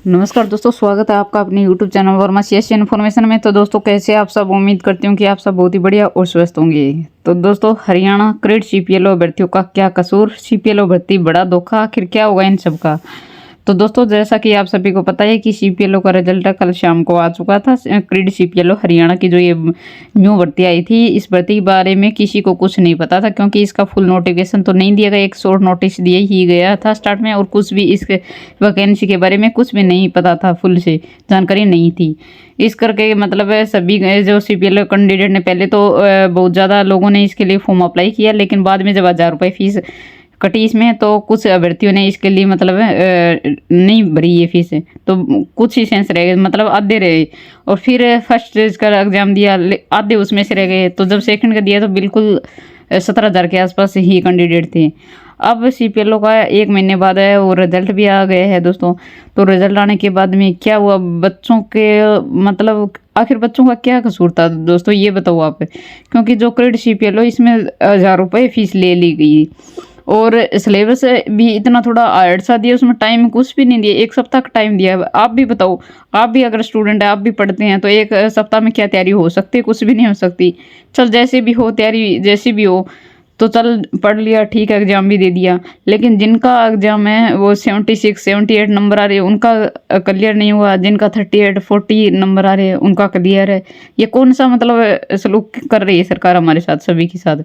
नमस्कार दोस्तों, स्वागत है आपका अपने YouTube channel Verma CSC information में। तो दोस्तों, कैसे आप सब? उम्मीद करती हूँ कि आप सब बहुत ही बढ़िया और स्वस्थ होंगे। तो दोस्तों, हरियाणा क्रेड सीपीएलओ अभ्यर्थियों का क्या कसूर? सीपीएलओ भर्ती बड़ा धोखा, आखिर क्या होगा इन सब का? तो दोस्तों, जैसा कि आप सभी को पता है कि सीपीएलओ का रिजल्ट कल शाम को आ चुका था। क्रेड सीपीएलओ हरियाणा की जो ये न्यू भर्ती आई थी, इस भर्ती के बारे में किसी को कुछ नहीं पता था, क्योंकि इसका फुल नोटिफिकेशन तो नहीं दिया गया, एक शॉर्ट नोटिस दिया ही गया था स्टार्ट में, और कुछ भी इस वैकेंसी के बारे में कुछ भी नहीं पता था, फुल से जानकारी नहीं थी। इस करके मतलब सभी जो सीपीएलओ कैंडिडेट ने पहले तो बहुत ज़्यादा लोगों ने इसके लिए फॉर्म अप्लाई किया, लेकिन बाद में जब 1000 रुपये फीस कटी इसमें, तो कुछ अभ्यर्थियों ने इसके लिए मतलब नहीं भरी ये फीस, तो कुछ ही सेंस रह गए, मतलब आधे रहे। और फिर फर्स्ट स्टेज का एग्जाम दिया, आधे उसमें से रह गए। तो जब सेकंड का दिया तो बिल्कुल 17,000 के आसपास ही कैंडिडेट थे। अब सीपीएलओ का 1 महीने बाद है और रिजल्ट भी आ गया है दोस्तों। तो रिजल्ट आने के बाद में क्या हुआ बच्चों के, मतलब आखिर बच्चों का क्या कसूर था दोस्तों, ये बताओ आप। क्योंकि जो क्रेड सीपीएलओ, इसमें 1000 रुपये फीस ले ली गई, और सिलेबस भी इतना थोड़ा हार्ड सा दिया, उसमें टाइम कुछ भी नहीं दिया, 1 सप्ताह का टाइम दिया। आप भी बताओ, आप भी अगर स्टूडेंट है, आप भी पढ़ते हैं, तो 1 सप्ताह में क्या तैयारी हो सकती है? कुछ भी नहीं हो सकती। चल जैसे भी हो तैयारी, जैसी भी हो, तो चल पढ़ लिया, ठीक है, एग्जाम भी दे दिया। लेकिन जिनका एग्जाम है वो 76 78 नंबर आ रहे हैं, उनका क्लियर नहीं हुआ। जिनका 38 40 नंबर आ रहे हैं, उनका क्लियर है। ये कौन सा मतलब सलूक कर रही है सरकार हमारे साथ, सभी के साथ?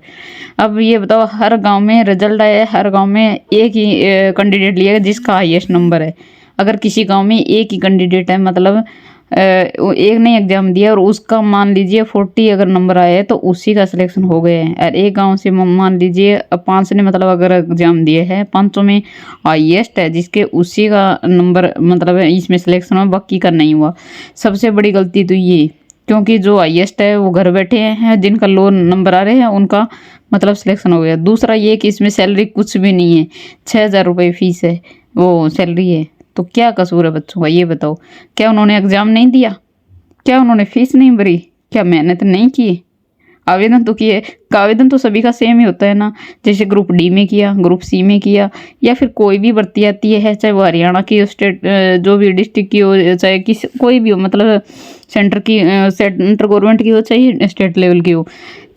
अब ये बताओ, हर गांव में रिजल्ट आया है, हर गांव में एक ही कैंडिडेट लिया है जिसका हाईएस्ट नंबर है। अगर किसी गांव में एक ही कैंडिडेट है, मतलब एक ने एग्जाम दिया और उसका मान लीजिए 40 अगर नंबर आए हैं, तो उसी का सिलेक्शन हो गए हैं। और एक गांव से मान लीजिए 5 ने मतलब अगर एग्जाम दिए हैं, 500 में हाईएस्ट है जिसके, उसी का नंबर मतलब इसमें सिलेक्शन हुआ, बाकी का नहीं हुआ। सबसे बड़ी गलती तो ये, क्योंकि जो हाईएस्ट है वो घर बैठे हैं, जिनका लो नंबर आ रहे हैं उनका मतलब सिलेक्शन हो गया। दूसरा ये कि इसमें सैलरी कुछ भी नहीं है, 6,000 रुपये फीस है, वो सैलरी है। तो क्या कसूर है बच्चों का, ये बताओ। क्या उन्होंने एग्जाम नहीं दिया? क्या उन्होंने फीस नहीं भरी? क्या मेहनत नहीं की? आवेदन तो किए। आवेदन तो सभी का सेम ही होता है ना, जैसे ग्रुप डी में किया, ग्रुप सी में किया, या फिर कोई भी भर्ती आती है, चाहे वो हरियाणा की हो, स्टेट जो भी डिस्ट्रिक्ट की हो, चाहे किसी कोई भी हो, मतलब सेंटर की, सेंटर गवर्नमेंट की हो, चाहे स्टेट लेवल की हो,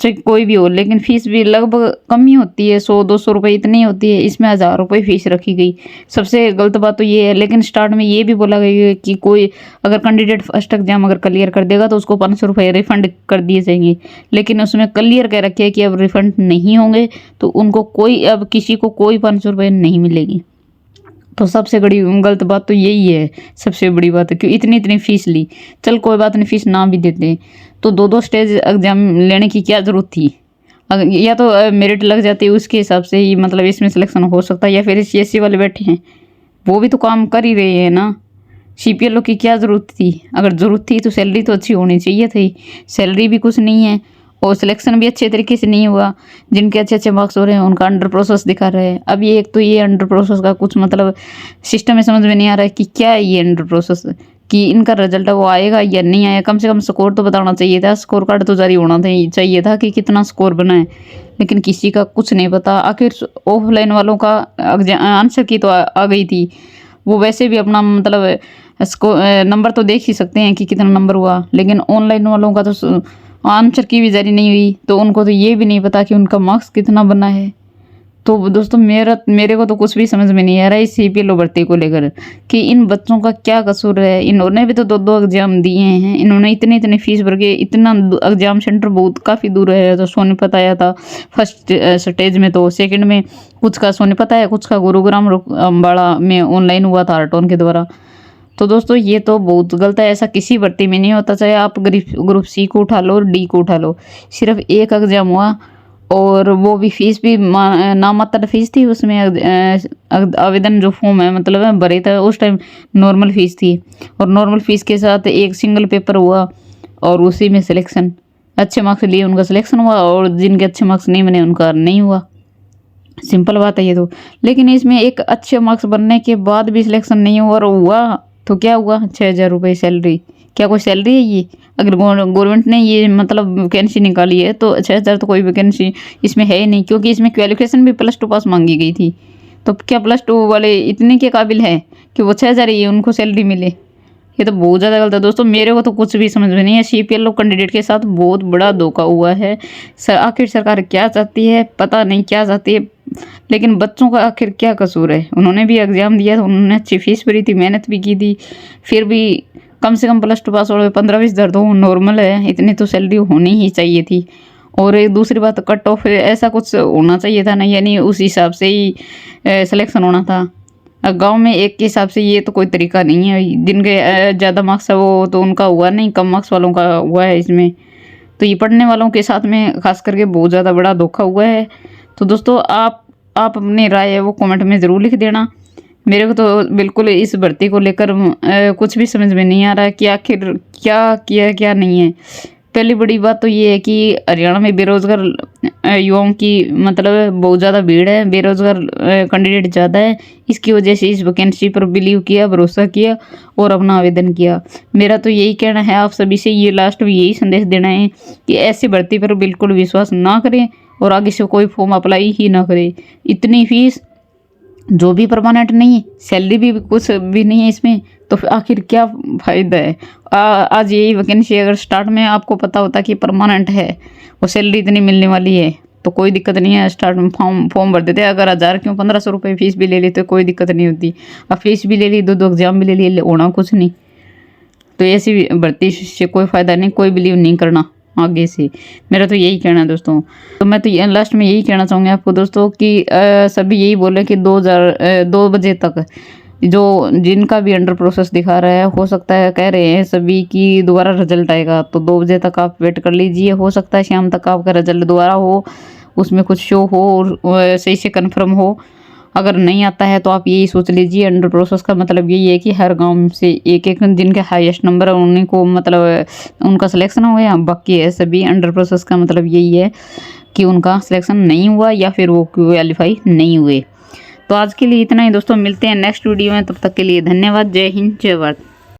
चाहे कोई भी हो, लेकिन फीस भी लगभग कम ही होती है, 100-200 रुपये इतनी होती है। इसमें 1000 रुपये फीस रखी गई। सबसे गलत बात तो ये है। लेकिन स्टार्ट में ये भी बोला गया है कि कोई अगर कैंडिडेट फर्स्ट एग्जाम अगर क्लियर कर देगा तो उसको 500 रुपये रिफंड कर दिए जाएंगे, लेकिन उसमें क्लियर कह रखे है कि अब रिफंड नहीं होंगे, तो उनको कोई, अब किसी को कोई 500 रुपये नहीं मिलेगी। तो सबसे बड़ी गलत बात तो यही है, सबसे बड़ी बात है, क्यों इतनी इतनी फीस ली। चल कोई बात नहीं, फीस ना भी देते तो 2-2 स्टेज एग्जाम लेने की क्या ज़रूरत थी? या तो मेरिट लग जाती है, उसके हिसाब से ही मतलब इसमें सिलेक्शन हो सकता है। या फिर सीएससी वाले बैठे हैं, वो भी तो काम कर ही रहे हैं ना। सीपीएलओ की क्या ज़रूरत थी? अगर ज़रूरत थी तो सैलरी तो अच्छी होनी चाहिए थी, सैलरी भी कुछ नहीं है, और सिलेक्शन भी अच्छे तरीके से नहीं हुआ। जिनके अच्छे अच्छे मार्क्स हो रहे हैं उनका अंडर प्रोसेस दिखा रहे हैं। अब ये एक तो ये अंडर प्रोसेस का कुछ मतलब सिस्टम में समझ में नहीं आ रहा है कि क्या है ये अंडर प्रोसेस, कि इनका रिजल्ट वो आएगा या नहीं आएगा। कम से कम स्कोर तो बताना चाहिए था, स्कोर कार्ड तो जारी होना चाहिए था कि कितना स्कोर बना है, लेकिन किसी का कुछ नहीं पता। आखिर ऑफलाइन वालों का आंसर की तो आ गई थी, वो वैसे भी अपना मतलब नंबर तो देख ही सकते हैं कि कितना नंबर हुआ, लेकिन ऑनलाइन वालों का तो आंसर की भी जारी नहीं हुई, तो उनको तो ये भी नहीं पता कि उनका मार्क्स कितना बना है। तो दोस्तों, मेरे को तो कुछ भी समझ में नहीं आ रहा है इस सीपीएलओ भर्ती को लेकर, कि इन बच्चों का क्या कसूर है। इन्होंने भी तो 2-2 एग्जाम दिए हैं, इन्होंने इतनी इतनी फीस भर के, इतना एग्जाम सेंटर बहुत काफ़ी दूर है। तो सोनीपत आया था फर्स्ट स्टेज में, तो सेकंड में कुछ का सोनीपत आया, कुछ का गुरुग्राम अम्बाड़ा में ऑनलाइन हुआ था हार्टोन के द्वारा। तो दोस्तों, ये तो बहुत गलत है, ऐसा किसी भर्ती में नहीं होता। चाहे आप ग्रुप सी को उठा लो और डी को उठा लो, सिर्फ एक एग्जाम हुआ, और वो भी फीस भी नामात्र फीस थी। उसमें आवेदन जो फॉर्म है मतलब भरे था उस टाइम, नॉर्मल फीस थी, और नॉर्मल फीस के साथ एक सिंगल पेपर हुआ, और उसी में सिलेक्शन, अच्छे मार्क्स लिए उनका सिलेक्शन हुआ, और जिनके अच्छे मार्क्स नहीं बने उनका नहीं हुआ। सिंपल बात है ये तो। लेकिन इसमें एक अच्छे मार्क्स बनने के बाद भी सिलेक्शन नहीं हुआ, और हुआ तो क्या हुआ? 6,000 रुपये सैलरी। क्या कोई सैलरी है ये? अगर गवर्नमेंट ने ये मतलब वैकेंसी निकाली है, तो 6,000 तो कोई वैकेंसी इसमें है ही नहीं, क्योंकि इसमें क्वालिफिकेशन भी +2 पास मांगी गई थी। तो क्या +2 वाले इतने के काबिल हैं कि वो 6,000 ही उनको सैलरी मिले? ये तो बहुत ज़्यादा गलत है दोस्तों। मेरे को तो कुछ भी समझ में नहीं है। CPLO कैंडिडेट के साथ बहुत बड़ा धोखा हुआ है। आखिर सरकार क्या चाहती है, पता नहीं क्या चाहती है, लेकिन बच्चों का आखिर क्या कसूर है? उन्होंने भी एग्ज़ाम दिया था, उन्होंने अच्छी फीस भरी थी, मेहनत भी की थी, फिर भी कम से कम +2 पास और 15-20 हज़ार तो नॉर्मल है, इतनी तो सैलरी होनी ही चाहिए थी। और एक दूसरी बात, कट ऑफ ऐसा कुछ होना चाहिए था ना, यानी उस हिसाब से ही सिलेक्शन होना था। गांव में एक के हिसाब से ये तो कोई तरीका नहीं है। जिनके ज़्यादा मार्क्स है वो तो उनका हुआ नहीं, कम मार्क्स वालों का हुआ है इसमें। तो ये पढ़ने वालों के साथ में खास करके बहुत ज़्यादा बड़ा धोखा हुआ है। तो दोस्तों आप अपनी राय है वो कमेंट में ज़रूर लिख देना। मेरे को तो बिल्कुल इस भर्ती को लेकर कुछ भी समझ में नहीं आ रहा है कि आखिर क्या किया क्या नहीं है। पहली बड़ी बात तो ये है कि हरियाणा में बेरोजगार युवाओं की मतलब बहुत ज़्यादा भीड़ है, बेरोजगार कैंडिडेट ज़्यादा है। इसकी वजह से इस वैकेंसी पर बिलीव किया, भरोसा किया और अपना आवेदन किया। मेरा तो यही कहना है आप सभी से, ये लास्ट में यही संदेश देना है कि ऐसी भर्ती पर बिल्कुल विश्वास ना करें और आगे से कोई फॉर्म अप्लाई ही ना करें। इतनी फीस जो भी परमानेंट नहीं है, सैलरी भी कुछ भी नहीं है इसमें, तो फिर आखिर क्या फ़ायदा है? आज यही वैकेंसी अगर स्टार्ट में आपको पता होता कि परमानेंट है और सैलरी इतनी मिलने वाली है तो कोई दिक्कत नहीं है, स्टार्ट में फॉर्म भर देते। अगर 1000 क्यों 1500 रुपये फीस भी ले ली तो कोई दिक्कत नहीं होती। अब फीस भी ले ली, 2 एग्ज़ाम भी ले लिए, होना कुछ नहीं। तो ऐसी भर्ती से कोई फ़ायदा नहीं, कोई बिलीव नहीं करना आगे से। मेरा तो यही कहना है दोस्तों। तो मैं तो लास्ट में यही कहना चाहूँगी आपको दोस्तों कि सभी यही बोले कि 2 बजे तक जो जिनका भी अंडर प्रोसेस दिखा रहा है, हो सकता है कह रहे हैं सभी कि दोबारा रिजल्ट आएगा, तो 2 बजे तक आप वेट कर लीजिए। हो सकता है शाम तक आपका रिजल्ट दोबारा हो, उसमें कुछ शो हो और सही से कन्फर्म हो। अगर नहीं आता है तो आप यही सोच लीजिए, अंडर प्रोसेस का मतलब यही है कि हर गांव से एक एक जिनके हाईएस्ट नंबर है उन्हीं को मतलब उनका सिलेक्शन हो गया। बाकी है सभी अंडर प्रोसेस का मतलब यही है कि उनका सिलेक्शन नहीं हुआ या फिर वो क्वालीफाई नहीं हुए। तो आज के लिए इतना ही दोस्तों, मिलते हैं नेक्स्ट वीडियो में। तब तक के लिए धन्यवाद। जय हिंद, जय भारत।